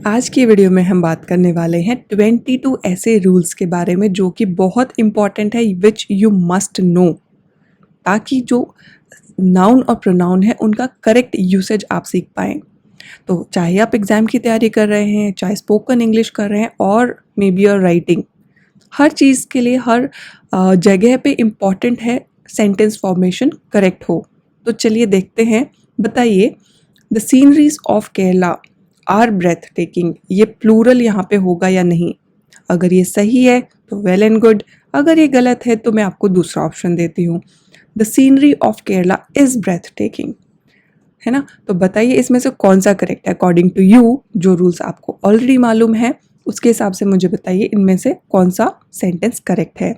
आज की वीडियो में हम बात करने वाले हैं 22 ऐसे रूल्स के बारे में जो कि बहुत इंपॉर्टेंट है, विच यू मस्ट नो, ताकि जो नाउन और प्रोनाउन है उनका करेक्ट यूसेज आप सीख पाएँ। तो चाहे आप एग्ज़ाम की तैयारी कर रहे हैं, चाहे स्पोकन इंग्लिश कर रहे हैं और मे बी योर राइटिंग, हर चीज़ के लिए हर जगह पे इम्पॉर्टेंट है सेंटेंस फॉर्मेशन करेक्ट हो। तो चलिए देखते हैं। बताइए, the sceneries of Kerala are breathtaking, ये प्लूरल यहाँ पे होगा या नहीं? अगर ये सही है तो वेल एंड गुड, अगर ये गलत है तो मैं आपको दूसरा ऑप्शन देती हूँ। The scenery of Kerala is breathtaking, है ना? तो बताइए इसमें से कौन सा करेक्ट है अकॉर्डिंग टू यू। जो रूल्स आपको ऑलरेडी मालूम है उसके हिसाब से मुझे बताइए इनमें से कौन सा सेंटेंस करेक्ट है।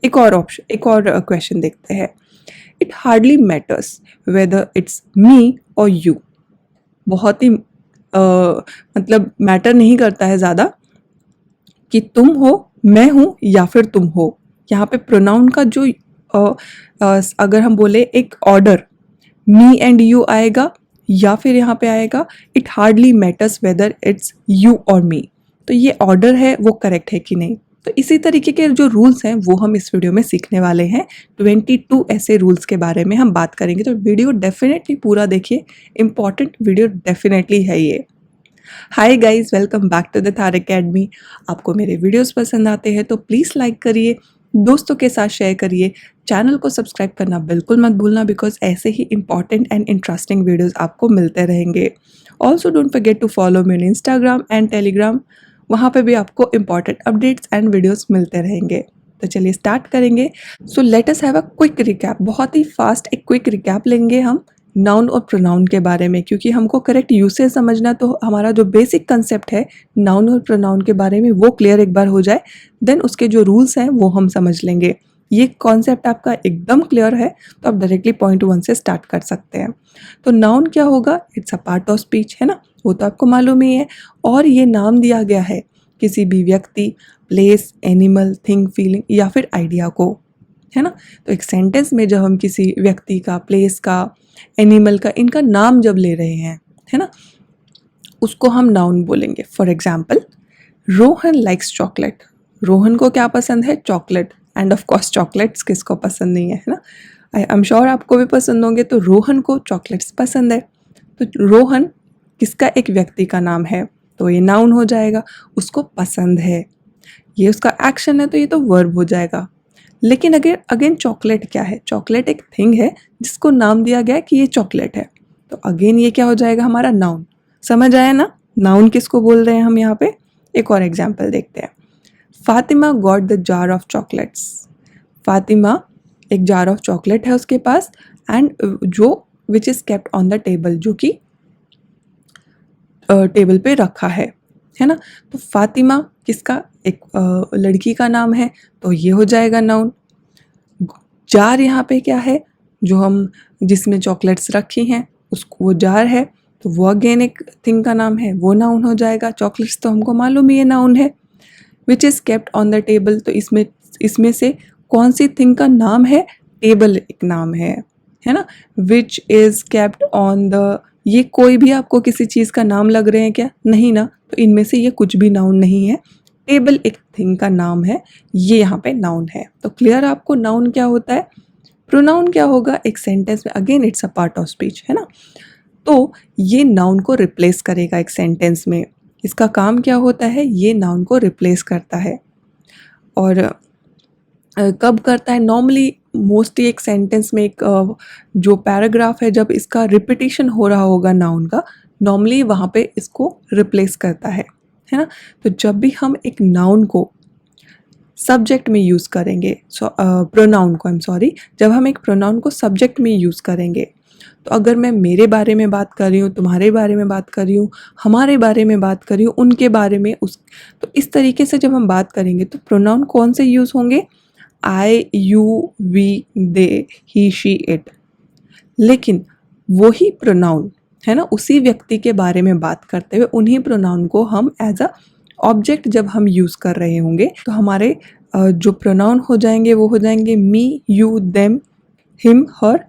एक और क्वेश्चन देखते हैं। It hardly matters whether it's me और यू, बहुत ही मतलब मैटर नहीं करता है ज़्यादा कि तुम हो, मैं हूँ या फिर तुम हो। यहाँ पे प्रोनाउन का जो अगर हम बोले एक ऑर्डर, मी एंड यू आएगा या फिर यहाँ पे आएगा it hardly matters whether it's you और मी। तो ये ऑर्डर है वो करेक्ट है कि नहीं। तो इसी तरीके के जो रूल्स हैं वो हम इस वीडियो में सीखने वाले हैं। 22 ऐसे रूल्स के बारे में हम बात करेंगे, तो वीडियो डेफिनेटली पूरा देखिए, इम्पॉर्टेंट वीडियो डेफिनेटली है ये। Hi guys, welcome back to the Thar academy. आपको मेरे वीडियोस पसंद आते हैं तो प्लीज़ लाइक करिए, दोस्तों के साथ शेयर करिए, चैनल को सब्सक्राइब करना बिल्कुल मत भूलना, बिकॉज ऐसे ही इंपॉर्टेंट एंड इंटरेस्टिंग वीडियोस आपको मिलते रहेंगे। Also don't forget to follow me on Instagram and Telegram, वहाँ पे भी आपको इंपॉर्टेंट अपडेट्स एंड वीडियोस मिलते रहेंगे। तो चलिए स्टार्ट करेंगे। So let us have a quick recap, बहुत ही फास्ट एक क्विक रिकैप लेंगे हम नाउन और प्रोनाउन के बारे में, क्योंकि हमको करेक्ट यूसेज समझना, तो हमारा जो बेसिक कंसेप्ट है नाउन और प्रोनाउन के बारे में वो क्लियर एक बार हो जाए, देन उसके जो रूल्स हैं वो हम समझ लेंगे। ये कॉन्सेप्ट आपका एकदम क्लियर है तो आप डायरेक्टली पॉइंट 1 से स्टार्ट कर सकते हैं। तो नाउन क्या होगा? It's a part of speech, है ना, वो तो आपको मालूम ही है। और ये नाम दिया गया है किसी भी व्यक्ति, प्लेस, एनिमल, थिंग, फीलिंग या फिर आइडिया को, है ना। तो एक सेंटेंस में जब हम किसी व्यक्ति का, प्लेस का, एनिमल का, इनका नाम जब ले रहे हैं, है ना, उसको हम नाउन बोलेंगे। For example, Rohan likes chocolate. Rohan को क्या पसंद है? Chocolate. End of course chocolates किसको पसंद नहीं है ना। आई एम श्योर आपको भी पसंद होंगे। तो रोहन को चॉकलेट्स पसंद है। तो रोहन किसका? एक व्यक्ति का नाम है, तो ये नाउन हो जाएगा। उसको पसंद है, ये उसका एक्शन है, तो ये तो वर्ब हो जाएगा। लेकिन अगर अगेन चॉकलेट क्या है? चॉकलेट एक थिंग है जिसको नाम दिया गया है कि ये चॉकलेट है, तो अगेन ये क्या हो जाएगा? हमारा नाउन। समझ आया ना नाउन किसको बोल रहे हैं हम यहाँ पे? एक और एग्जाम्पल देखते हैं। Fatima got the jar of chocolates. Fatima, एक जार ऑफ चॉकलेट है उसके पास, एंड जो which is kept on the table, जो कि टेबल पे रखा है ना। तो फातिमा किसका? एक लड़की का नाम है, तो ये हो जाएगा नाउन। जार यहाँ पे क्या है? जो हम जिसमें चॉकलेट्स रखी हैं उसको, वो जार है, तो वो अगेन एक थिंग का नाम है, वो नाउन हो जाएगा। चॉकलेट्स तो हमको मालूम ही है नाउन है। Which is kept on the table, तो इसमें से कौन सी थिंग का नाम है? टेबल एक नाम है ना। Which is kept on the, ये कोई भी आपको किसी चीज़ का नाम लग रहे हैं क्या? नहीं ना। तो इनमें से ये कुछ भी नाउन नहीं है। टेबल एक थिंग का नाम है, ये यहाँ पे नाउन है। तो क्लियर आपको नाउन क्या होता है। प्रोनाउन क्या होगा? एक सेंटेंस में, again it's a part of speech, है ना। तो ये नाउन को रिप्लेस करेगा एक सेंटेंस में। इसका काम क्या होता है? ये नाउन को रिप्लेस करता है। और कब करता है? नॉर्मली मोस्टली एक सेंटेंस में एक जो पैराग्राफ है, जब इसका रिपीटिशन हो रहा होगा नाउन का, नॉर्मली वहाँ पे इसको रिप्लेस करता है ना। तो जब भी हम एक नाउन को सब्जेक्ट में यूज़ करेंगे, प्रोनाउन को, आई एम सॉरी, जब हम एक प्रोनाउन को सब्जेक्ट में यूज़ करेंगे, तो अगर मैं मेरे बारे में बात कर रही हूँ, तुम्हारे बारे में बात कर रही हूँ, हमारे बारे में बात कर रही हूँ, उनके बारे में, तो इस तरीके से जब हम बात करेंगे तो प्रोनाउन कौन से यूज़ होंगे? I, you, we, they, he, she, it. लेकिन वही प्रोनाउन, है ना, उसी व्यक्ति के बारे में बात करते हुए उन्हीं प्रोनाउन को हम एज अ ऑब्जेक्ट जब हम यूज़ कर रहे होंगे, तो हमारे जो प्रोनाउन हो जाएंगे वो हो जाएंगे me, you, them, him, her,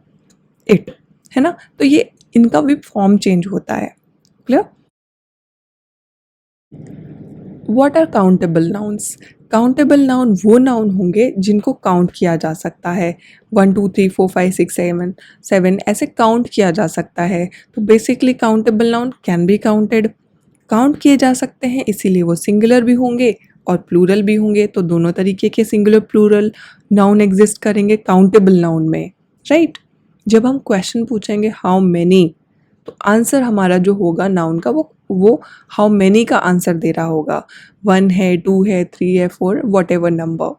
it, है ना। तो ये इनका भी फॉर्म चेंज होता है। Clear? What are countable nouns? Countable noun वो नाउन होंगे जिनको काउंट किया जा सकता है। 1 2 3 4 5 6 7 ऐसे काउंट किया जा सकता है। तो basically countable noun can be counted, count किए जा सकते हैं, इसीलिए वो सिंगुलर भी होंगे और प्लूरल भी होंगे। तो दोनों तरीके के सिंगुलर प्लूरल नाउन एग्जिस्ट करेंगे काउंटेबल नाउन में, राइट? जब हम क्वेश्चन पूछेंगे हाउ मैनी, तो आंसर हमारा जो होगा नाउन का वो हाउ मैनी का आंसर दे रहा होगा। 1 है, 2 है, 3 है, 4, वॉट एवर नंबर।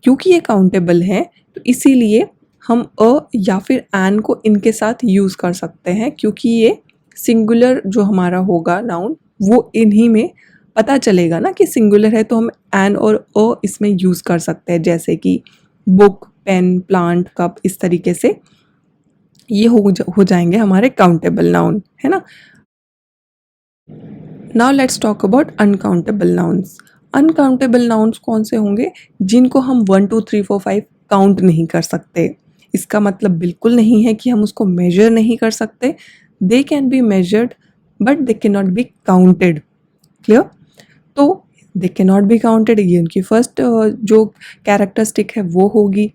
क्योंकि ये काउंटेबल है तो इसीलिए हम अ या फिर एन को इनके साथ यूज़ कर सकते हैं, क्योंकि ये सिंगुलर जो हमारा होगा नाउन वो इन्हीं में पता चलेगा ना कि सिंगुलर है, तो हम एन और अ इसमें यूज़ कर सकते हैं, जैसे कि बुक, पेन, प्लांट, कप, इस तरीके से ये हो जाएंगे हमारे काउंटेबल नाउन, है ना? Now let's talk about uncountable nouns. Uncountable nouns कौन से होंगे? जिनको हम 1 2 3 4 5 काउंट नहीं कर सकते। इसका मतलब बिल्कुल नहीं है कि हम उसको मेजर नहीं कर सकते। They can be measured but they can not be counted. Clear? तो they can not be counted, ये उनकी फर्स्ट जो कैरेक्टरिस्टिक है वो होगी।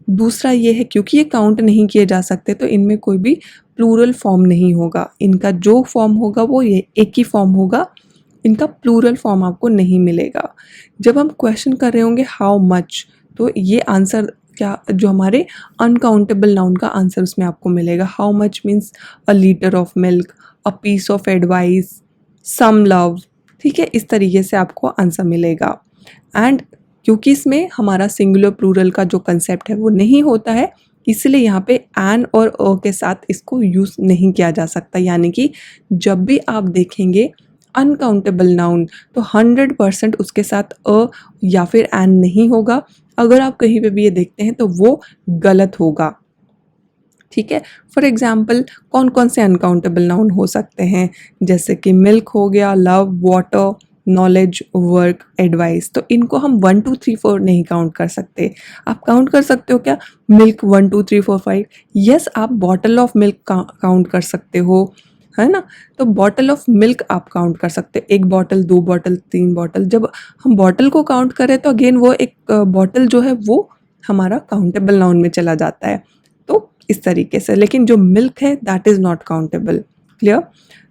दूसरा ये है क्योंकि ये काउंट नहीं किए जा सकते तो इनमें कोई भी प्लूरल फॉर्म नहीं होगा। इनका जो फॉर्म होगा वो ये एक ही फॉर्म होगा, इनका प्लूरल फॉर्म आपको नहीं मिलेगा। जब हम क्वेश्चन कर रहे होंगे हाउ मच, तो ये आंसर क्या जो हमारे अनकाउंटेबल नाउन का आंसर उसमें आपको मिलेगा। How much means a litre of milk, a piece of advice, some love, ठीक है? इस तरीके से आपको आंसर मिलेगा। एंड क्योंकि इसमें हमारा सिंगुलर प्लूरल का जो कंसेप्ट है वो नहीं होता है, इसलिए यहाँ पे एन और अ के साथ इसको यूज़ नहीं किया जा सकता। यानी कि जब भी आप देखेंगे अनकाउंटेबल नाउन तो 100% उसके साथ अ या फिर एन नहीं होगा। अगर आप कहीं पे भी ये देखते हैं तो वो गलत होगा, ठीक है? फॉर एग्जाम्पल कौन कौन से अनकाउंटेबल नाउन हो सकते हैं? जैसे कि मिल्क हो गया, love, water, knowledge, work, advice. तो इनको हम 1 2 3 4 नहीं काउंट कर सकते। आप काउंट कर सकते हो क्या? मिल्क 1 2 3 4 5। यस, आप बॉटल ऑफ मिल्क काउंट कर सकते हो, है ना? तो बॉटल ऑफ मिल्क आप काउंट कर सकते हो, 1 बॉटल, 2 बॉटल, 3 बॉटल। जब हम बॉटल को काउंट करें तो अगेन वो एक बॉटल जो है वो हमारा काउंटेबल नाउन में चला जाता है। तो इस तरीके से, लेकिन जो मिल्क है that is not countable. Clear?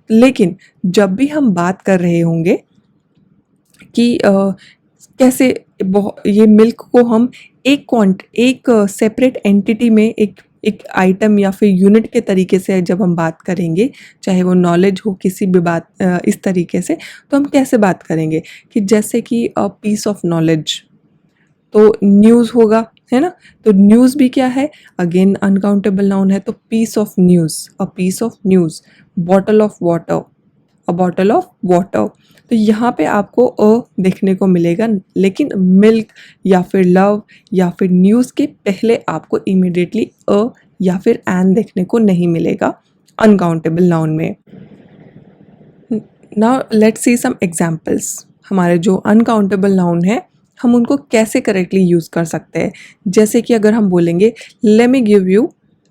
लेकिन जब भी हम बात कर रहे होंगे कि कैसे ये मिल्क को हम एक सेपरेट एंटिटी में एक आइटम या फिर यूनिट के तरीके से जब हम बात करेंगे, चाहे वो नॉलेज हो किसी भी बात इस तरीके से, तो हम कैसे बात करेंगे कि जैसे कि अ पीस ऑफ नॉलेज, तो न्यूज़ होगा, है ना? तो न्यूज़ भी क्या है? अगेन अनकाउंटेबल नाउन है, तो piece of news, a piece of news. Bottle of water, a bottle of water. तो यहाँ पे आपको अ देखने को मिलेगा, लेकिन मिल्क या फिर लव या फिर न्यूज़ के पहले आपको इमीडिएटली अ या फिर एन देखने को नहीं मिलेगा अनकाउंटेबल नाउन में। Now let's see some examples. हमारे जो अनकाउंटेबल नाउन है हम उनको कैसे करेक्टली यूज़ कर सकते हैं। जैसे कि अगर हम बोलेंगे late me give you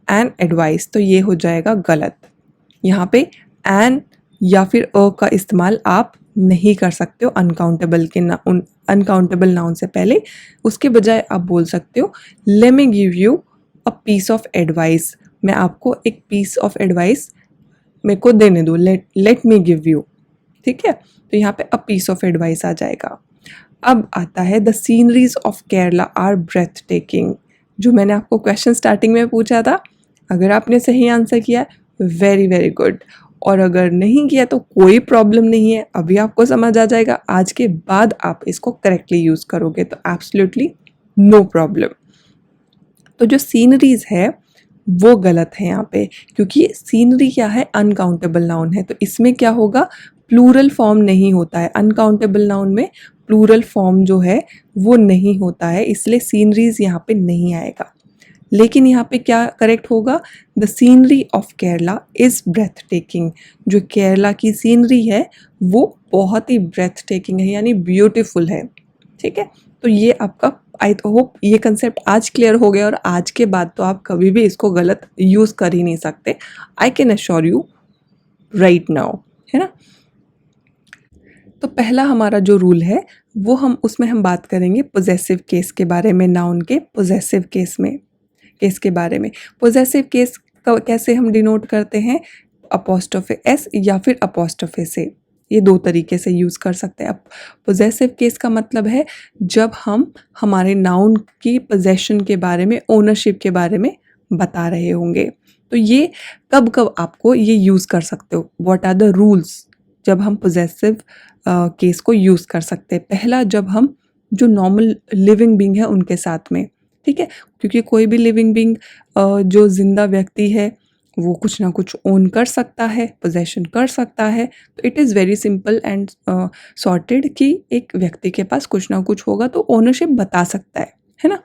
an advice, तो ये हो जाएगा गलत। यहाँ पे एन या फिर अ का इस्तेमाल आप नहीं कर सकते हो अनकाउंटेबल नाउन से पहले। उसके बजाय आप बोल सकते हो let me give you a piece of advice, मैं आपको एक पीस ऑफ एडवाइस मेरे को देने दो, लेट मी गिव यू, ठीक है? तो यहाँ पे अ पीस ऑफ एडवाइस आ जाएगा। अब आता है the sceneries of Kerala are breathtaking, जो मैंने आपको क्वेश्चन स्टार्टिंग में पूछा था। अगर आपने सही आंसर किया वेरी वेरी गुड, और अगर नहीं किया तो कोई प्रॉब्लम नहीं है, अभी आपको समझ आ जाएगा। आज के बाद आप इसको करेक्टली यूज़ करोगे तो एब्सोल्युटली नो प्रॉब्लम। तो जो सीनरीज है वो गलत है यहाँ पे, क्योंकि सीनरी क्या है? अनकाउंटेबल नाउन है, तो इसमें क्या होगा? प्लूरल फॉर्म नहीं होता है। अनकाउंटेबल नाउन में प्लूरल फॉर्म जो है वो नहीं होता है, इसलिए सीनरीज यहाँ पे नहीं आएगा। लेकिन यहाँ पे क्या करेक्ट होगा? The scenery of Kerala is breathtaking. जो केरला की सीनरी है वो बहुत ही ब्रेथ टेकिंग है, यानी ब्यूटीफुल है, ठीक है? तो ये आपका आई होप ये कंसेप्ट आज क्लियर हो गया, और आज के बाद तो आप कभी भी इसको गलत यूज़ कर ही नहीं सकते। I can assure you right now, है ना? तो पहला हमारा जो रूल है वो उसमें हम बात करेंगे पोजेसिव केस के बारे में, नाउन के पोजेसिव केस के बारे में। पोजेसिव केस कैसे हम डिनोट करते हैं, अपोस्ट्रोफे एस या फिर अपोस्ट्रोफे से, ये दो तरीके से यूज़ कर सकते हैं। अब पोजेसिव केस का मतलब है जब हम हमारे नाउन की पोजेशन के बारे में, ओनरशिप के बारे में बता रहे होंगे। तो ये कब कब आपको ये यूज़ कर सकते हो, व्हाट आर द रूल्स जब हम पोजेसिव केस को यूज़ कर सकते हैं। पहला, जब हम जो नॉर्मल लिविंग बीइंग है उनके साथ में, ठीक है, क्योंकि कोई भी लिविंग बीइंग जो जिंदा व्यक्ति है वो कुछ ना कुछ ओन कर सकता है, पोजेशन कर सकता है। तो it is very simple and sorted कि एक व्यक्ति के पास कुछ ना कुछ होगा तो ओनरशिप बता सकता है ना।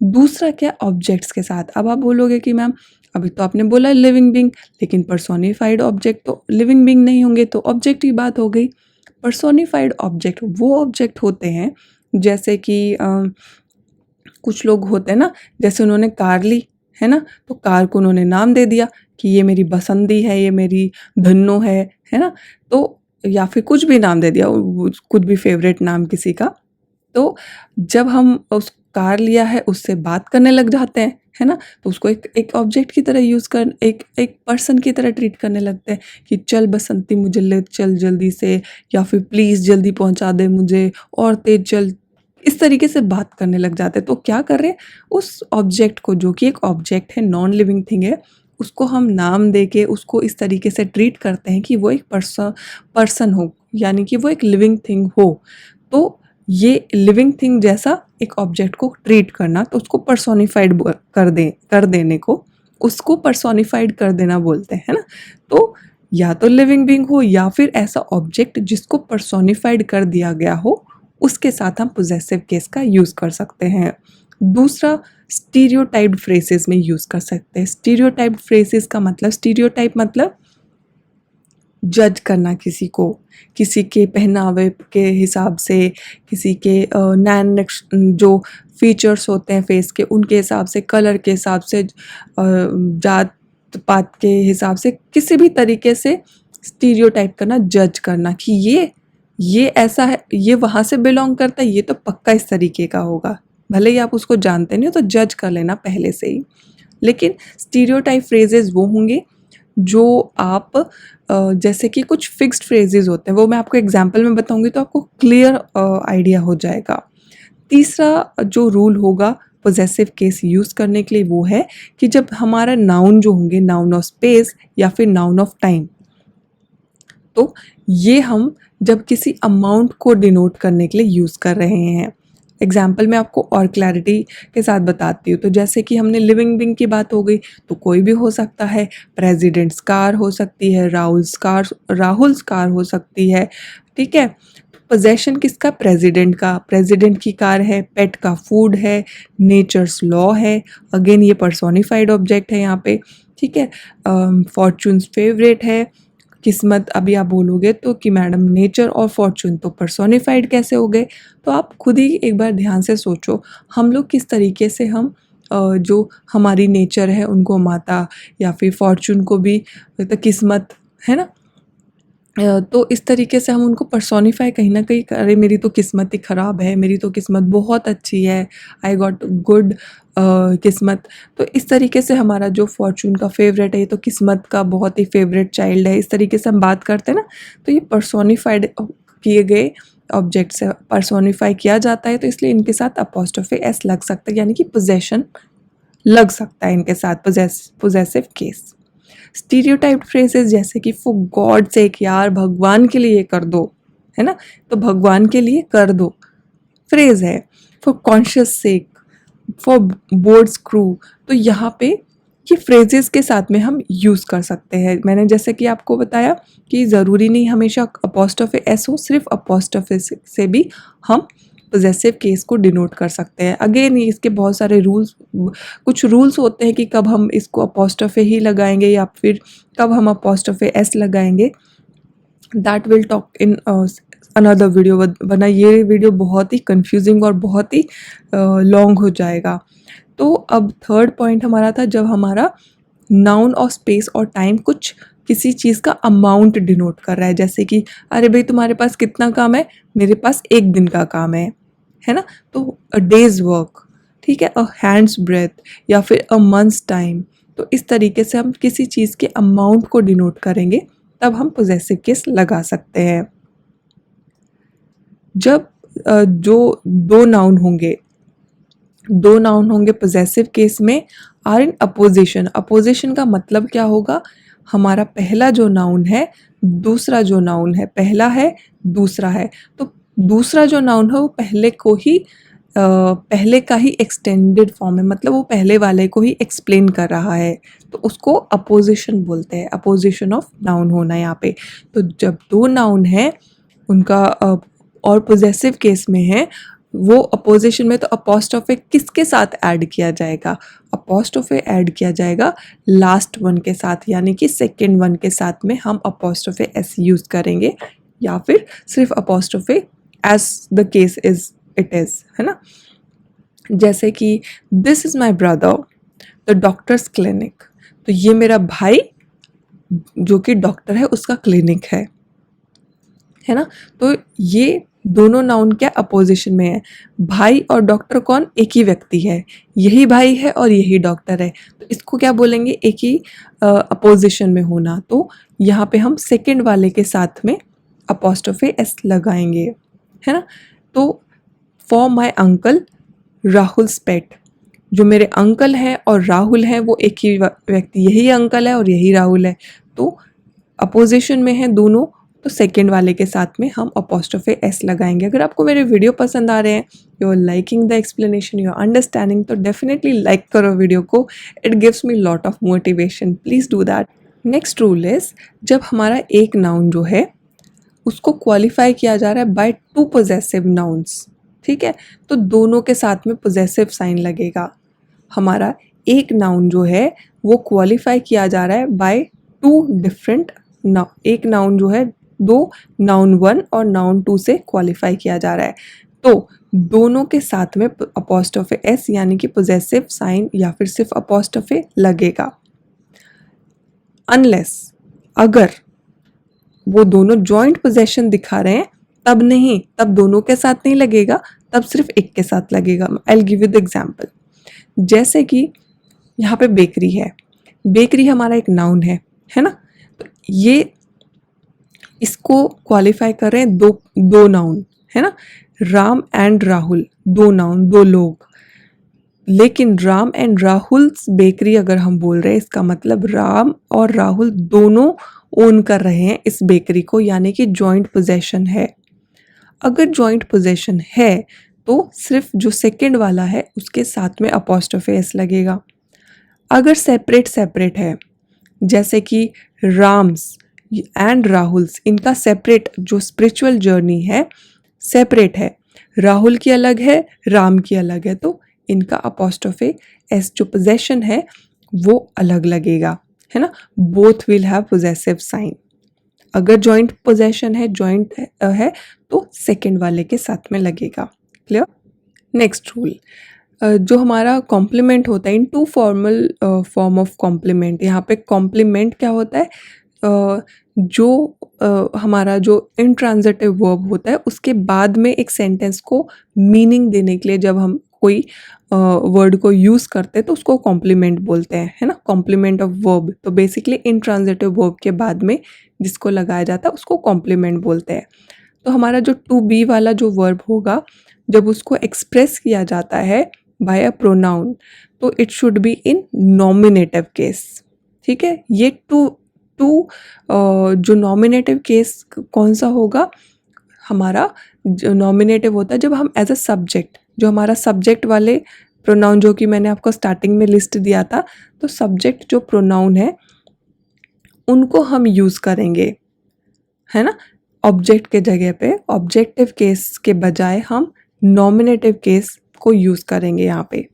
दूसरा क्या, ऑब्जेक्ट्स के साथ। अब आप बोलोगे कि मैम अभी तो आपने बोला लिविंग बीइंग, लेकिन पर्सोनिफाइड ऑब्जेक्ट तो लिविंग बीइंग नहीं होंगे, तो ऑब्जेक्ट की बात हो गई। पर्सोनिफाइड ऑब्जेक्ट वो ऑब्जेक्ट होते हैं जैसे कि कुछ लोग होते हैं ना, जैसे उन्होंने कार ली है ना, तो कार को उन्होंने नाम दे दिया कि ये मेरी बसंती है, ये मेरी धन्नो है ना, तो या फिर कुछ भी नाम दे दिया, कुछ भी फेवरेट नाम किसी का। तो जब हम उस कार लिया है उससे बात करने लग जाते हैं, है ना, तो उसको एक ऑब्जेक्ट की तरह यूज़ कर, एक पर्सन की तरह ट्रीट करने लगते हैं कि चल बसंती मुझे ले चल जल्दी से, या फिर प्लीज़ जल्दी पहुंचा दे मुझे, और तेज चल। इस तरीके से बात करने लग जाते हैं। तो क्या कर रहे हैं, उस ऑब्जेक्ट को, जो कि एक ऑब्जेक्ट है, नॉन लिविंग थिंग है, उसको हम नाम दे के उसको इस तरीके से ट्रीट करते हैं कि वो एक पर्सन हो, यानी कि वो एक लिविंग थिंग हो। तो ये लिविंग थिंग जैसा एक ऑब्जेक्ट को ट्रीट करना, तो उसको पर्सोनिफाइड कर देने को उसको पर्सोनिफाइड कर देना बोलते हैं ना। तो या तो लिविंग बीइंग हो या फिर ऐसा ऑब्जेक्ट जिसको पर्सोनिफाइड कर दिया गया हो, उसके साथ हम पोजेसिव केस का यूज़ कर सकते हैं। दूसरा, स्टीरियोटाइप्ड फ्रेजेस में यूज़ कर सकते हैं। स्टीरियोटाइप्ड फ्रेजेस का मतलब, स्टीरियोटाइप मतलब जज करना किसी को, किसी के पहनावे के हिसाब से, किसी के जो फीचर्स होते हैं फेस के उनके हिसाब से, कलर के हिसाब से, जात पात के हिसाब से, किसी भी तरीके से स्टीरियोटाइप करना, जज करना कि ये ऐसा है, ये वहाँ से बिलोंग करता है, ये तो पक्का इस तरीके का होगा। भले ही आप उसको जानते नहीं हो तो जज कर लेना पहले से ही। लेकिन स्टीरियोटाइप फ्रेजेस वो होंगे जो आप जैसे कि कुछ फिक्स्ड फ्रेजेस होते हैं, वो मैं आपको एग्जांपल में बताऊंगी तो आपको क्लियर आइडिया हो जाएगा। तीसरा जो रूल होगा पोजेसिव केस यूज़ करने के लिए वो है कि जब हमारा नाउन जो होंगे, नाउन ऑफ स्पेस या फिर नाउन ऑफ टाइम, तो ये हम जब किसी अमाउंट को डिनोट करने के लिए यूज़ कर रहे हैं। एग्जाम्पल मैं आपको और क्लैरिटी के साथ बताती हूँ। तो जैसे कि हमने लिविंग बीइंग की बात हो गई, तो कोई भी हो सकता है, प्रेसिडेंट्स कार हो सकती है, राहुल्स कार हो सकती है, ठीक है। पोजेशन किसका, प्रेसिडेंट का, प्रेसिडेंट की कार है, पेट का फूड है, नेचर्स लॉ है, अगेन ये पर्सोनिफाइड ऑब्जेक्ट है यहाँ पे, ठीक है। फॉर्चून्स फेवरेट है, किस्मत। अभी आप बोलोगे तो कि मैडम नेचर और फॉर्चून तो पर्सोनिफाइड कैसे हो गए, तो आप खुद ही एक बार ध्यान से सोचो, हम लोग किस तरीके से हम जो हमारी नेचर है उनको माता, या फिर फॉर्चून को भी तो किस्मत, है ना, तो इस तरीके से हम उनको पर्सोनिफाई कहीं ना कहीं, अरे मेरी तो किस्मत ही ख़राब है, मेरी तो किस्मत बहुत अच्छी है, आई गॉट गुड किस्मत। तो इस तरीके से हमारा जो फॉर्चून का फेवरेट है, ये तो किस्मत का बहुत ही फेवरेट चाइल्ड है, इस तरीके से हम बात करते हैं ना। तो ये पर्सोनिफाइड किए गए ऑब्जेक्ट से पर्सोनिफाई किया जाता है, तो इसलिए इनके साथ अपोस्ट्रोफी एस लग सकता है, यानी कि पोजेशन लग सकता है इनके साथ, पोजेसिव केस। स्टीरियोटाइप्ड फ्रेजेस जैसे कि फॉर गॉड सेक, यार भगवान के लिए कर दो, है ना, तो भगवान के लिए कर दो फ्रेज है। For conscious sake, for board screw, तो यहाँ पे ये फ्रेजेस के साथ में हम यूज़ कर सकते हैं। मैंने जैसे कि आपको बताया कि ज़रूरी नहीं हमेशा अपोस्ट्रोफी एस हो, सिर्फ अपोस्ट्रोफी से भी हम पोजेसिव केस को डिनोट कर सकते हैं। अगेन इसके बहुत सारे कुछ रूल्स होते हैं कि कब हम इसको अपोस्ट्रोफी ही लगाएंगे या फिर कब हम अपोस्ट्रोफी एस लगाएंगे। That will talk in another video, वरना ये वीडियो बहुत ही कंफ्यूजिंग और बहुत ही लॉन्ग हो जाएगा। तो अब थर्ड पॉइंट हमारा था, जब हमारा नाउन और स्पेस और टाइम कुछ किसी चीज़ का अमाउंट डिनोट कर रहा है, जैसे कि अरे भाई तुम्हारे पास कितना काम है, मेरे पास एक दिन का काम है ना। तो अ डेज वर्क, ठीक है, अ हैंड्स ब्रेथ या फिर अ मंथ्स टाइम। तो इस तरीके से हम किसी चीज़ के अमाउंट को डिनोट करेंगे, तब हम पोजेसिव केस लगा सकते हैं। जब जो दो नाउन होंगे पोजेसिव केस में आर इन अपोजिशन। अपोजिशन का मतलब क्या होगा, हमारा पहला जो नाउन है दूसरा जो नाउन है, पहला है दूसरा है, तो दूसरा जो नाउन है वो पहले का ही एक्सटेंडेड फॉर्म है, मतलब वो पहले वाले को ही एक्सप्लेन कर रहा है, तो उसको अपोजिशन बोलते हैं। अपोजिशन ऑफ नाउन होना यहाँ पे। तो जब दो नाउन है उनका और पोजेसिव केस में है, वो अपोजिशन में, तो अपोस्ट्रोफे किसके साथ ऐड किया जाएगा, अपोस्ट्रोफे ऐड किया जाएगा लास्ट वन के साथ, यानी कि सेकेंड वन के साथ में हम अपोस्ट्रोफे एस यूज करेंगे, या फिर सिर्फ apostrophe as the case is it is, है ना। जैसे कि this is my brother the doctor's clinic, तो ये मेरा भाई जो कि डॉक्टर है उसका क्लिनिक है ना। तो ये दोनों नाउन क्या अपोजिशन में है, भाई और डॉक्टर कौन, एक ही व्यक्ति है, यही भाई है और यही डॉक्टर है, तो इसको क्या बोलेंगे, एक ही अपोजिशन में होना। तो यहाँ पे हम सेकंड वाले के साथ में अपोस्ट्रोफे एस लगाएंगे, है ना। तो फॉर माई अंकल राहुल पेट, जो मेरे अंकल हैं और राहुल हैं वो एक ही व्यक्ति, यही अंकल है और यही राहुल है, तो अपोजिशन में है दोनों, तो सेकेंड वाले के साथ में हम अपोस्ट्रोफे एस लगाएंगे। अगर आपको मेरे वीडियो पसंद आ रहे हैं, you are liking the explanation, you are understanding, तो डेफिनेटली लाइक करो वीडियो को, it gives me lot of motivation, please do that. Next rule is, जब हमारा एक नाउन जो है उसको क्वालिफाई किया जा रहा है बाय टू पोजेसिव नाउन्स, ठीक है, तो दोनों के साथ में पोजेसिव साइन लगेगा। हमारा एक नाउन जो है वो क्वालिफाई किया जा रहा है बाय टू डिफरेंट एक नाउन जो है दो नाउन वन और नाउन टू से क्वालिफाई किया जा रहा है, तो दोनों के साथ में अपोस्ट्रोफे एस यानी कि पोजेसिव साइन या फिर सिर्फ अपोस्ट्रोफे लगेगा। अनलेस, अगर वो दोनों जॉइंट पोजेशन दिखा रहे हैं तब नहीं, तब दोनों के साथ नहीं लगेगा, तब सिर्फ एक के साथ लगेगा। I will give you the example. जैसे कि यहाँ पे बेकरी है, बेकरी हमारा एक नाउन है ना, तो ये इसको क्वालिफाई कर रहे हैं दो नाउन, है ना, राम एंड राहुल, दो नाउन, दो लोग। लेकिन राम एंड राहुल्स बेकरी अगर हम बोल रहे हैं, इसका मतलब राम और राहुल दोनों ओन कर रहे हैं इस बेकरी को, यानी कि जॉइंट पोजेशन है। अगर जॉइंट पोजेशन है तो सिर्फ जो सेकंड वाला है उसके साथ में अपोस्ट्रोफे एस लगेगा। अगर सेपरेट है, जैसे कि राम्स एंड राहुल्स, इनका सेपरेट जो स्पिरिचुअल जर्नी है सेपरेट है, राहुल की अलग है, राम की अलग है, तो इनका अपोस्ट्रोफे एस जो पोजेशन है वो अलग लगेगा, है ना। Both will have possessive sign. अगर जॉइंट पोजेशन है, जॉइंट है तो सेकंड वाले के साथ में लगेगा। क्लियर। नेक्स्ट रूल, जो हमारा कॉम्प्लीमेंट होता है in two formal form of complement. यहाँ पे कॉम्प्लीमेंट क्या होता है, हमारा जो इंट्रांजिटिव वर्ब होता है उसके बाद में एक सेंटेंस को मीनिंग देने के लिए जब हम कोई वर्ड को यूज़ करते हैं तो उसको कॉम्प्लीमेंट बोलते हैं, है ना, कॉम्प्लीमेंट ऑफ वर्ब। तो बेसिकली इंट्रांजिटिव वर्ब के बाद में जिसको लगाया जाता है उसको कॉम्प्लीमेंट बोलते हैं। तो हमारा जो टू बी वाला जो वर्ब होगा, जब उसको एक्सप्रेस किया जाता है बाय अ प्रोनाउन, तो it should be in nominative case, ठीक है। ये जो नॉमिनेटिव केस कौन सा होगा, हमारा जो नॉमिनेटिव होता है जब हम एज अ सब्जेक्ट, जो हमारा सब्जेक्ट वाले प्रोनाउन जो कि मैंने आपको स्टार्टिंग में लिस्ट दिया था, तो सब्जेक्ट जो प्रोनाउन है उनको हम यूज़ करेंगे, है ना, ऑब्जेक्ट के जगह पे। ऑब्जेक्टिव केस के बजाय हम नॉमिनेटिव केस को यूज़ करेंगे यहाँ पे,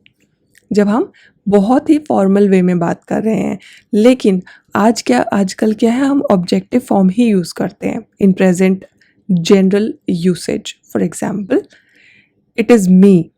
जब हम बहुत ही फॉर्मल वे में बात कर रहे हैं। लेकिन आजकल क्या है, हम ऑब्जेक्टिव फॉर्म ही यूज़ करते हैं in present general usage. For example, it is me,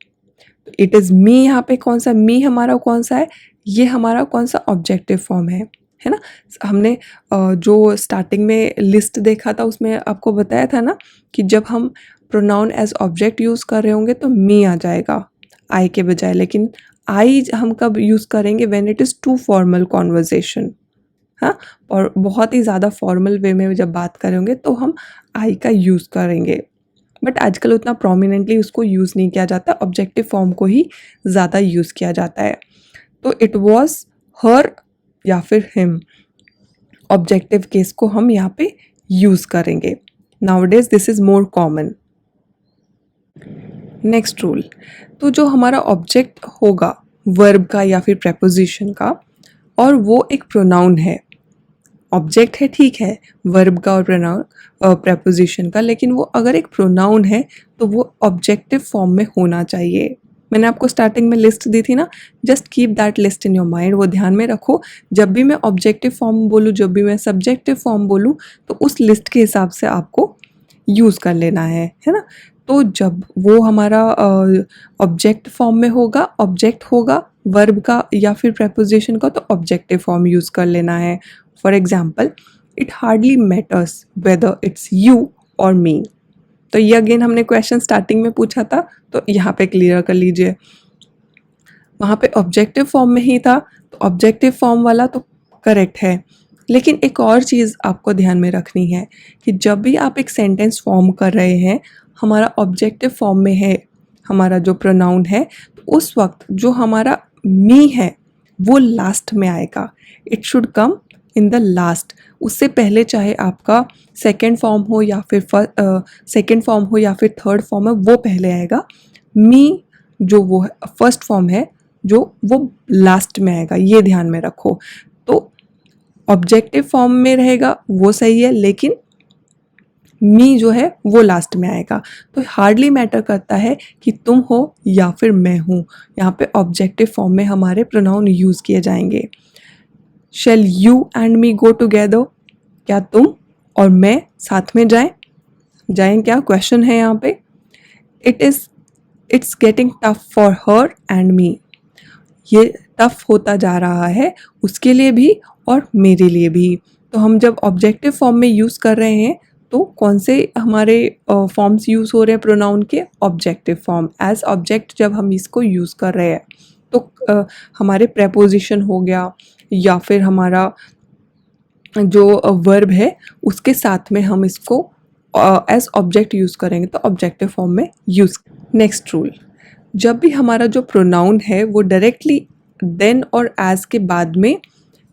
it is me, यहाँ पे कौन सा मी हमारा कौन सा है, ये हमारा कौन सा ऑब्जेक्टिव फॉर्म है है ना? हमने जो स्टार्टिंग में लिस्ट देखा था उसमें आपको बताया था ना कि जब हम प्रोनाउन एज ऑब्जेक्ट यूज़ कर रहे होंगे तो मी आ जाएगा आई के बजाय, लेकिन आई हम कब यूज़ करेंगे? When it is too formal conversation, हाँ, और बहुत ही ज़्यादा फॉर्मल वे में जब बात करेंगे तो हम आई का यूज़ करेंगे, बट आजकल उतना प्रोमिनेंटली उसको यूज़ नहीं किया जाता, ऑब्जेक्टिव फॉर्म को ही ज़्यादा यूज़ किया जाता है। तो इट वॉज हर या फिर हिम, ऑब्जेक्टिव केस को हम यहाँ पे यूज़ करेंगे। Nowadays this is more common. Next rule, तो जो हमारा ऑब्जेक्ट होगा वर्ब का या फिर प्रेपोजिशन का, और वो एक प्रोनाउन है, ऑब्जेक्ट है ठीक है वर्ब का और प्रोनाउन प्रेपोजिशन का, लेकिन वो अगर एक प्रोनाउन है तो वो ऑब्जेक्टिव फॉर्म में होना चाहिए। मैंने आपको स्टार्टिंग में लिस्ट दी थी ना, just keep that list in your mind, वो ध्यान में रखो। जब भी मैं ऑब्जेक्टिव फॉर्म बोलूँ, जब भी मैं सब्जेक्टिव फॉर्म बोलूँ, तो उस लिस्ट के हिसाब से आपको यूज़ कर लेना है ना? तो जब वो हमारा ऑब्जेक्ट फॉर्म में होगा, ऑब्जेक्ट होगा वर्ब का या फिर प्रेपोजिशन का, तो ऑब्जेक्टिव फॉर्म यूज़ कर लेना है। For example, it hardly matters whether it's you और मी। तो ये अगेन हमने क्वेश्चन स्टार्टिंग में पूछा था, तो यहाँ पे क्लियर कर लीजिए। वहाँ पे ऑब्जेक्टिव फॉर्म में ही था, तो ऑब्जेक्टिव फॉर्म वाला तो करेक्ट है। लेकिन एक और चीज़ आपको ध्यान में रखनी है कि जब भी आप एक सेंटेंस फॉर्म कर रहे हैं, हमारा ऑब्जेक्टिव फॉर्म में है हमारा जो प्रोनाउन है, तो उस वक्त जो हमारा मी है वो लास्ट में आएगा। It should come in the last. उससे पहले चाहे आपका सेकेंड फॉर्म हो या फिर सेकेंड फॉर्म हो या फिर थर्ड फॉर्म है, वो पहले आएगा। मी जो वो है फर्स्ट फॉर्म है, जो वो लास्ट में आएगा, ये ध्यान में रखो। तो ऑब्जेक्टिव फॉर्म में रहेगा वो सही है, लेकिन मी जो है वो लास्ट में आएगा। तो हार्डली मैटर करता है कि तुम हो या फिर मैं हूँ, यहाँ पे ऑब्जेक्टिव फॉर्म में हमारे प्रोनाउन यूज़ किए जाएंगे। Shall you and me go together, क्या तुम और मैं साथ में जाएं क्या? क्वेश्चन है यहाँ पे। It's getting tough for her and me, ये टफ होता जा रहा है उसके लिए भी और मेरे लिए भी। तो हम जब ऑब्जेक्टिव फॉर्म में यूज़ कर रहे हैं तो कौन से हमारे फॉर्म्स यूज़ हो रहे हैं प्रोनाउन के? Objective form. एज ऑब्जेक्ट जब हम इसको यूज़ कर रहे हैं तो हमारे प्रेपोजिशन हो गया या फिर हमारा जो वर्ब है उसके साथ में हम इसको एज ऑब्जेक्ट यूज़ करेंगे, तो ऑब्जेक्टिव फॉर्म में यूज़। नेक्स्ट रूल, जब भी हमारा जो प्रोनाउन है वो डायरेक्टली देन और एज के बाद में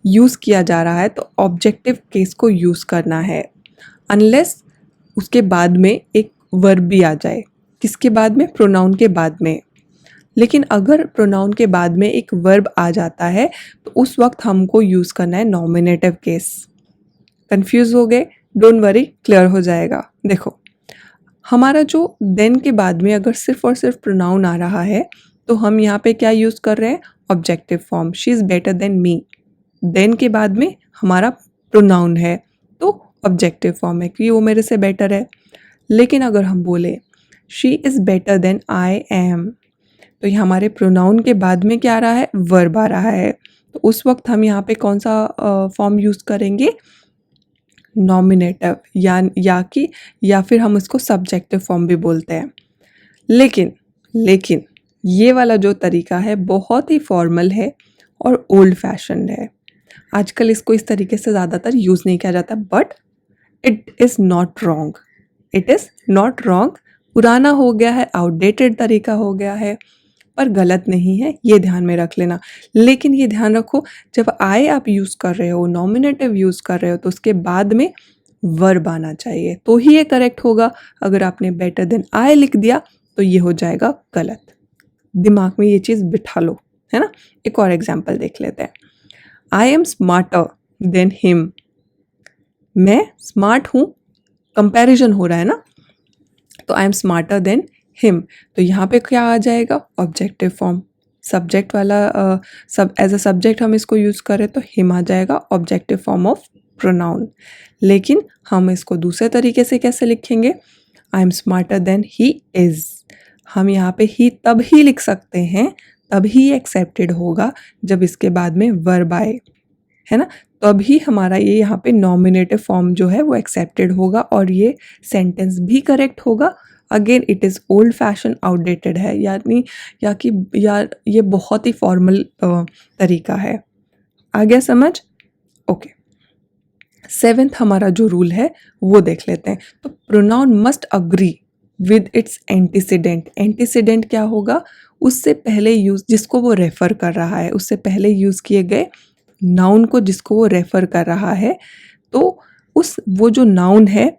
यूज़ किया जा रहा है तो ऑब्जेक्टिव केस को यूज़ करना है, अनलेस उसके बाद में एक वर्ब भी आ जाए। किसके बाद में? प्रोनाउन के बाद में। लेकिन अगर प्रोनाउन के बाद में एक वर्ब आ जाता है तो उस वक्त हमको यूज़ करना है नॉमिनेटिव केस। कंफ्यूज हो गए? डोंट वरी, क्लियर हो जाएगा। देखो, हमारा जो देन के बाद में अगर सिर्फ और सिर्फ प्रोनाउन आ रहा है तो हम यहाँ पे क्या यूज़ कर रहे हैं? Objective form. She is better than me. Than के बाद में हमारा प्रोनाउन है तो ऑब्जेक्टिव फॉर्म है कि वो मेरे से बेटर है। लेकिन अगर हम बोले she is better than I am, तो ये हमारे प्रोनाउन के बाद में क्या आ रहा है? वर्ब आ रहा है। तो उस वक्त हम यहाँ पे कौन सा फॉर्म यूज़ करेंगे? नॉमिनेटिव, या फिर हम इसको सब्जेक्टिव फॉर्म भी बोलते हैं। लेकिन ये वाला जो तरीका है बहुत ही फॉर्मल है और ओल्ड फैशन्ड है। आजकल इसको इस तरीके से ज़्यादातर यूज़ नहीं किया जाता, but it is not wrong. It is not wrong. पुराना हो गया है, आउटडेटेड तरीका हो गया है, पर गलत नहीं है, ये ध्यान में रख लेना। लेकिन ये ध्यान रखो, जब आई आप यूज़ कर रहे हो, नॉमिनेटिव यूज़ कर रहे हो, तो उसके बाद में वर्ब आना चाहिए, तो ही ये करेक्ट होगा। अगर आपने बेटर देन आई लिख दिया तो ये हो जाएगा गलत। दिमाग में ये चीज़ बिठा लो, है ना? एक और एग्जाम्पल देख लेते हैं। आई एम स्मार्टर देन हिम, मैं स्मार्ट हूँ, कंपैरिजन हो रहा है ना, तो आई एम स्मार्टर देन हिम, तो यहाँ पे क्या आ जाएगा? Objective form. सब्जेक्ट वाला सब एज अ सब्जेक्ट हम इसको यूज़ करें तो हिम आ जाएगा, ऑब्जेक्टिव फॉर्म ऑफ प्रोनाउन। लेकिन हम इसको दूसरे तरीके से कैसे लिखेंगे? I am smarter than he is. हम यहाँ पे ही तब ही लिख सकते हैं, तब ही एक्सेप्टेड होगा जब इसके बाद में वर्ब आए, है ना? तभी हमारा ये यहाँ पे नॉमिनेटिव फॉर्म जो है वो एक्सेप्टेड होगा और ये सेंटेंस भी करेक्ट होगा। Again it is old fashion, outdated है, यानी या ये बहुत ही फॉर्मल तरीका है। आ गया समझ? ओके। सेवेंथ हमारा जो रूल है वो देख लेते हैं। तो pronoun must agree with its antecedent. Antecedent क्या होगा? उससे पहले यूज, जिसको वो रेफर कर रहा है, उससे पहले यूज किए गए नाउन को जिसको वो रेफर कर रहा है, तो वो जो नाउन है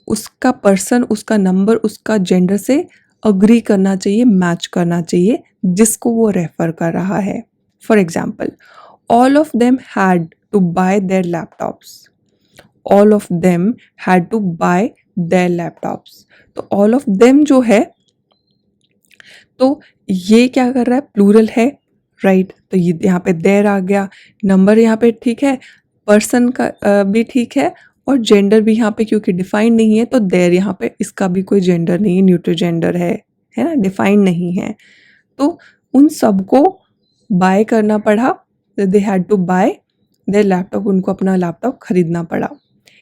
उसका पर्सन, उसका नंबर, उसका जेंडर से अग्री करना चाहिए, मैच करना चाहिए जिसको वो रेफर कर रहा है। For example, all of them had to buy their laptops. All of them had to buy their laptops. तो ऑल ऑफ देम जो है, तो ये क्या कर रहा है? प्लूरल है, राइट? तो ये यहाँ पे देयर आ गया, नंबर यहाँ पे ठीक है, पर्सन का भी ठीक है, और जेंडर भी यहाँ पे क्योंकि डिफाइंड नहीं है तो देयर यहाँ पे इसका भी कोई जेंडर नहीं है, न्यूट्रल जेंडर है ना, डिफाइंड नहीं है। तो उन सबको बाय करना पड़ा, they had to buy their laptop, उनको अपना लैपटॉप खरीदना पड़ा।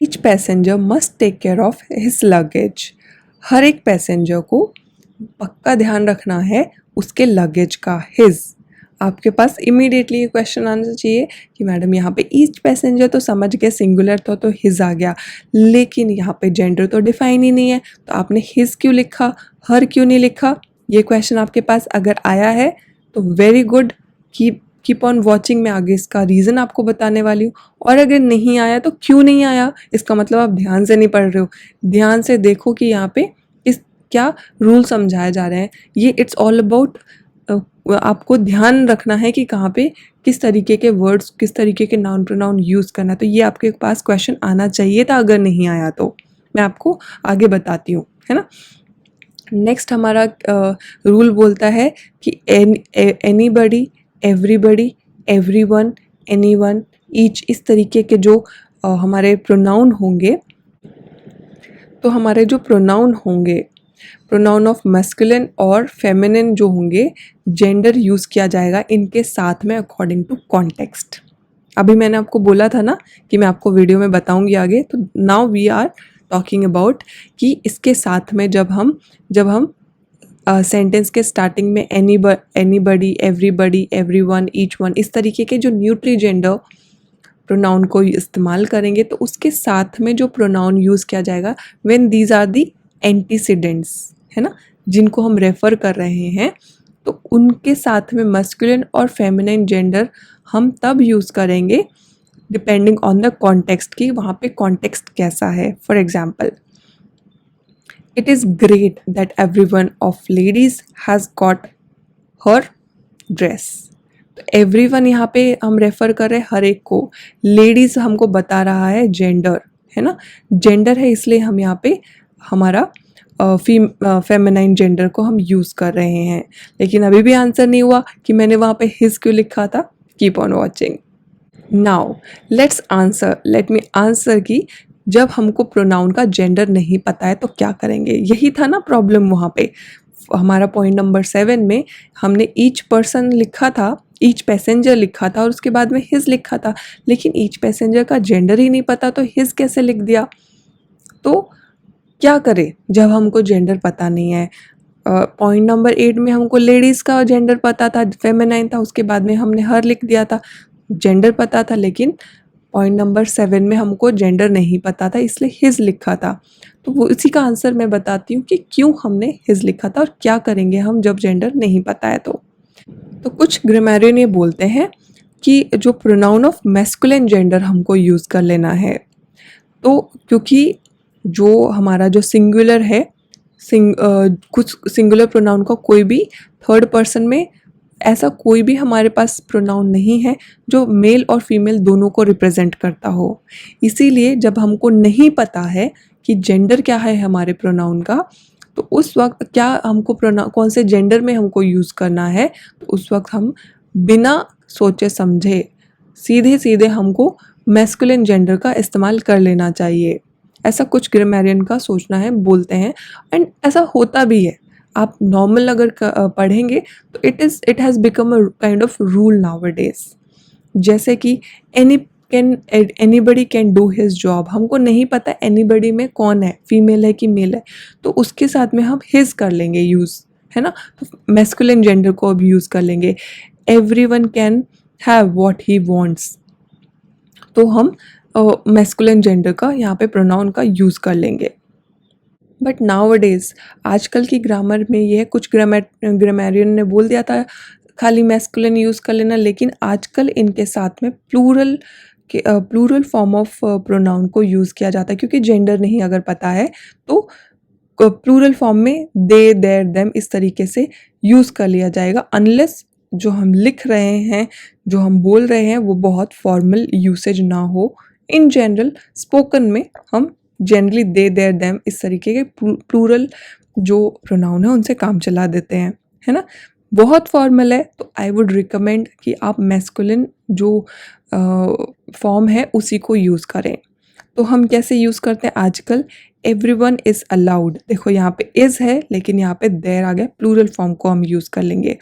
Each passenger must take care of his luggage. हर एक पैसेंजर को पक्का ध्यान रखना है उसके लगेज का, हिज। आपके पास इमीडिएटली ये क्वेश्चन आना चाहिए कि मैडम यहाँ पे ईच पैसेंजर तो समझ गए, सिंगुलर तो हिज आ गया, लेकिन यहाँ पे जेंडर तो डिफाइन ही नहीं है, तो आपने हिज क्यों लिखा, हर क्यों नहीं लिखा? ये क्वेश्चन आपके पास अगर आया है तो very good, keep on watching, मैं आगे इसका रीज़न आपको बताने वाली हूँ। और अगर नहीं आया तो क्यों नहीं आया, इसका मतलब आप ध्यान से नहीं पढ़ रहे हो। ध्यान से देखो कि यहाँ पे इस क्या रूल समझाए जा रहे हैं। ये इट्स ऑल अबाउट आपको ध्यान रखना है कि कहाँ पे किस तरीके के वर्ड्स, किस तरीके के नाउन प्रोनाउन यूज़ करना है। तो ये आपके पास क्वेश्चन आना चाहिए था, अगर नहीं आया तो मैं आपको आगे बताती हूँ, है ना। नेक्स्ट हमारा रूल बोलता है कि anybody, everybody, everyone, anyone, each, इस तरीके के जो हमारे प्रोनाउन होंगे, तो हमारे जो प्रोनाउन होंगे, प्रोनाउन ऑफ मैस्कुलिन और फेमिनिन जो होंगे, जेंडर यूज़ किया जाएगा इनके साथ में अकॉर्डिंग टू कॉन्टेक्स्ट। अभी मैंने आपको बोला था ना कि मैं आपको वीडियो में बताऊंगी आगे, तो now we are talking about कि इसके साथ में जब हम सेंटेंस के स्टार्टिंग में anybody, everybody, everyone, each one, इस तरीके के जो न्यूट्री जेंडर प्रोनाउन को इस्तेमाल करेंगे, तो उसके साथ में जो प्रोनाउन यूज़ किया जाएगा when these are the antecedents, है ना, जिनको हम रेफर कर रहे हैं, तो उनके साथ में मस्कुलिन और फेमिनिन जेंडर हम तब यूज़ करेंगे डिपेंडिंग ऑन द कॉन्टेक्स्ट, कि वहाँ पे कॉन्टेक्स्ट कैसा है। For example, it is great that everyone of ladies has got her dress. तो एवरीवन यहाँ पे हम रेफर कर रहे हैं हर एक को, लेडीज़ हमको बता रहा है जेंडर, है ना, जेंडर है, इसलिए हम यहाँ पे हमारा फेमिनाइन जेंडर को हम यूज़ कर रहे हैं। लेकिन अभी भी आंसर नहीं हुआ कि मैंने वहाँ पे हिज क्यों लिखा था। Keep on watching. Now let me answer कि जब हमको प्रोनाउन का जेंडर नहीं पता है तो क्या करेंगे। यही था ना प्रॉब्लम वहाँ पे। हमारा पॉइंट नंबर 7 में हमने ईच पर्सन लिखा था, ईच पैसेंजर लिखा था और उसके बाद में हिज लिखा था, लेकिन ईच पैसेंजर का जेंडर ही नहीं पता तो हिज कैसे लिख दिया। तो क्या करें जब हमको जेंडर पता नहीं है। पॉइंट नंबर 8 में हमको लेडीज़ का जेंडर पता था, फेमिनाइन था, उसके बाद में हमने हर लिख दिया था, जेंडर पता था, लेकिन पॉइंट नंबर 7 में हमको जेंडर नहीं पता था, इसलिए हिज लिखा था। तो वो इसी का आंसर मैं बताती हूँ कि क्यों हमने हिज लिखा था और क्या करेंगे हम जब जेंडर नहीं पता है। तो कुछ ग्रामरियन ये बोलते हैं कि जो प्रोनाउन ऑफ मैस्कुलिन जेंडर हमको यूज़ कर लेना है, तो क्योंकि जो हमारा जो सिंगुलर है, कुछ सिंगुलर प्रोनाउन का कोई भी थर्ड पर्सन में ऐसा कोई भी हमारे पास प्रोनाउन नहीं है जो मेल और फीमेल दोनों को रिप्रेजेंट करता हो। इसीलिए जब हमको नहीं पता है कि जेंडर क्या है हमारे प्रोनाउन का, तो उस वक्त क्या हमको प्रोनाउन कौन से जेंडर में हमको यूज़ करना है, तो उस वक्त हम बिना सोचे समझे सीधे सीधे हमको मैस्कुलिन जेंडर का इस्तेमाल कर लेना चाहिए। ऐसा कुछ ग्रामरियन का सोचना है, बोलते हैं, एंड ऐसा होता भी है। आप नॉर्मल अगर पढ़ेंगे तो it has become a kind of rule now a days. जैसे कि can anybody can do his job, हमको नहीं पता एनीबडी में कौन है, फीमेल है कि मेल है, तो उसके साथ में हम हिज कर लेंगे यूज़, है ना। तो मैस्कुलिन जेंडर को अब यूज़ कर लेंगे। Everyone can have what he wants, तो हम मैस्कुलिन जेंडर का यहाँ पे प्रोनाउन का यूज़ कर लेंगे। बट नाउ-अ-डेज़ आजकल की ग्रामर में ये है, कुछ ग्रामेरियन ने बोल दिया था खाली मैस्कुलिन यूज़ कर लेना, लेकिन आजकल इनके साथ में प्लूरल फॉर्म ऑफ प्रोनाउन को यूज़ किया जाता है, क्योंकि जेंडर नहीं अगर पता है तो प्लूरल फॉर्म में दे, देयर, देम इस तरीके से यूज़ कर लिया जाएगा, अनलेस जो हम लिख रहे हैं, जो हम बोल रहे हैं वो बहुत फॉर्मल यूसेज ना हो। इन जनरल स्पोकन में हम जनरली दे, देयर, देम इस तरीके के प्लूरल जो प्रोनाउन है उनसे काम चला देते हैं, है ना। बहुत फॉर्मल है तो आई वुड रिकमेंड कि आप मैस्कुलिन जो फॉर्म है उसी को यूज़ करें। तो हम कैसे यूज़ करते हैं आजकल, एवरीवन इज़ अलाउड, देखो यहाँ पे इज़ है लेकिन यहाँ पे देयर आ गया, प्लूरल फॉर्म को हम यूज़ कर लेंगे।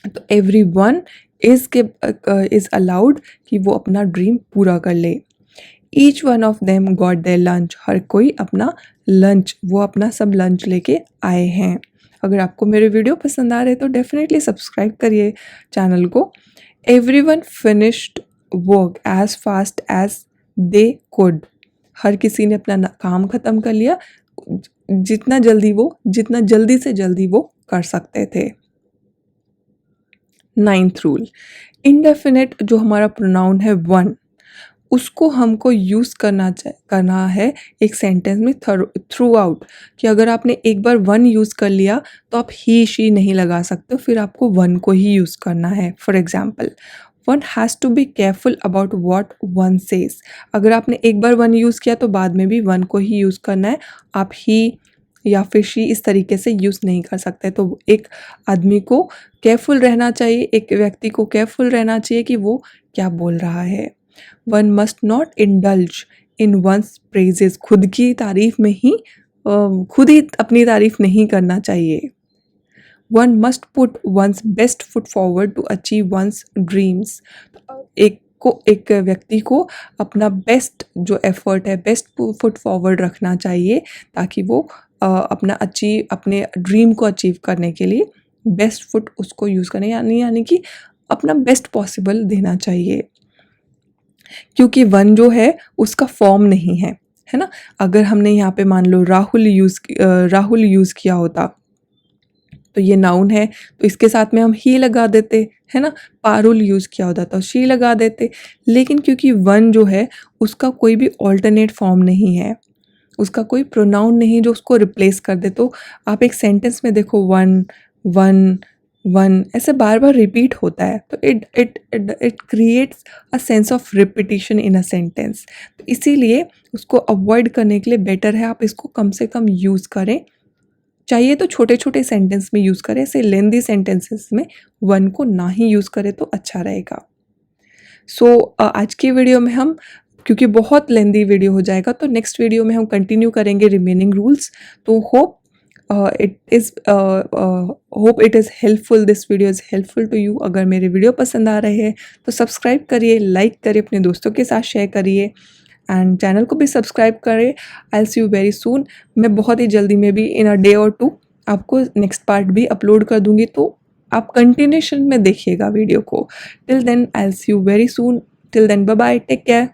तो एवरीवन इज़ अलाउड कि वो अपना ड्रीम पूरा कर ले। Each one of them got their lunch, हर कोई अपना लंच, वो अपना सब लंच लेके आए हैं। अगर आपको मेरे वीडियो पसंद आ रहे तो डेफिनेटली सब्सक्राइब करिए चैनल को। Everyone finished work as fast as they could, हर किसी ने अपना काम ख़त्म कर लिया जितना जल्दी से जल्दी वो कर सकते थे। 9th रूल, इंडेफिनिट जो हमारा प्रोनाउन है वन, उसको हमको यूज़ करना है एक सेंटेंस में थ्रू आउट, कि अगर आपने एक बार वन यूज़ कर लिया तो आप ही शी नहीं लगा सकते, फिर आपको वन को ही यूज़ करना है। For example, one has to be careful about what one says, अगर आपने एक बार वन यूज़ किया तो बाद में भी वन को ही यूज़ करना है, आप ही या फिर शी इस तरीके से यूज़ नहीं कर सकते। तो एक आदमी को केयरफुल रहना चाहिए, एक व्यक्ति को केयरफुल रहना चाहिए कि वो क्या बोल रहा है। One must not indulge in one's praises, खुद की तारीफ में ही खुद ही अपनी तारीफ नहीं करना चाहिए। One must put one's best foot forward to achieve one's dreams, एक व्यक्ति को अपना बेस्ट जो एफर्ट है, बेस्ट फुट फॉरवर्ड रखना चाहिए, ताकि वो अपने ड्रीम को अचीव करने के लिए बेस्ट फुट उसको यूज़ करें, यानी कि अपना बेस्ट पॉसिबल देना चाहिए। क्योंकि वन जो है उसका फॉर्म नहीं है, है ना। अगर हमने यहाँ पे मान लो राहुल यूज़ किया होता तो ये नाउन है, तो इसके साथ में हम ही लगा देते, है ना। पारुल यूज़ किया होता तो शी लगा देते, लेकिन क्योंकि वन जो है उसका कोई भी ऑल्टरनेट फॉर्म नहीं है, उसका कोई प्रोनाउन नहीं जो उसको रिप्लेस कर दे, तो आप एक सेंटेंस में देखो वन वन वन ऐसे बार बार रिपीट होता है, तो it creates a sense of repetition in a sentence. तो इसीलिए उसको अवॉइड करने के लिए बेटर है आप इसको कम से कम यूज़ करें, चाहिए तो छोटे छोटे सेंटेंस में यूज़ करें, ऐसे लेंदी सेंटेंसेस में वन को ना ही यूज़ करें तो अच्छा रहेगा। सो आज की वीडियो में हम, क्योंकि बहुत लेंदी वीडियो हो जाएगा, तो नेक्स्ट वीडियो में हम कंटिन्यू करेंगे रिमेनिंग रूल्स। तो hope it is helpful, this video is helpful to you. अगर मेरे वीडियो पसंद आ रहे हैं तो सब्सक्राइब करिए, लाइक करिए, अपने दोस्तों के साथ शेयर करिए एंड चैनल को भी सब्सक्राइब करें। I will see you very soon, मैं बहुत ही जल्दी में भी इन अ डे और टू आपको नेक्स्ट पार्ट भी अपलोड कर दूंगी, तो आप कंटिन्यूशन में देखिएगा वीडियो को। Till then I will see you very soon, till then bye bye, take care.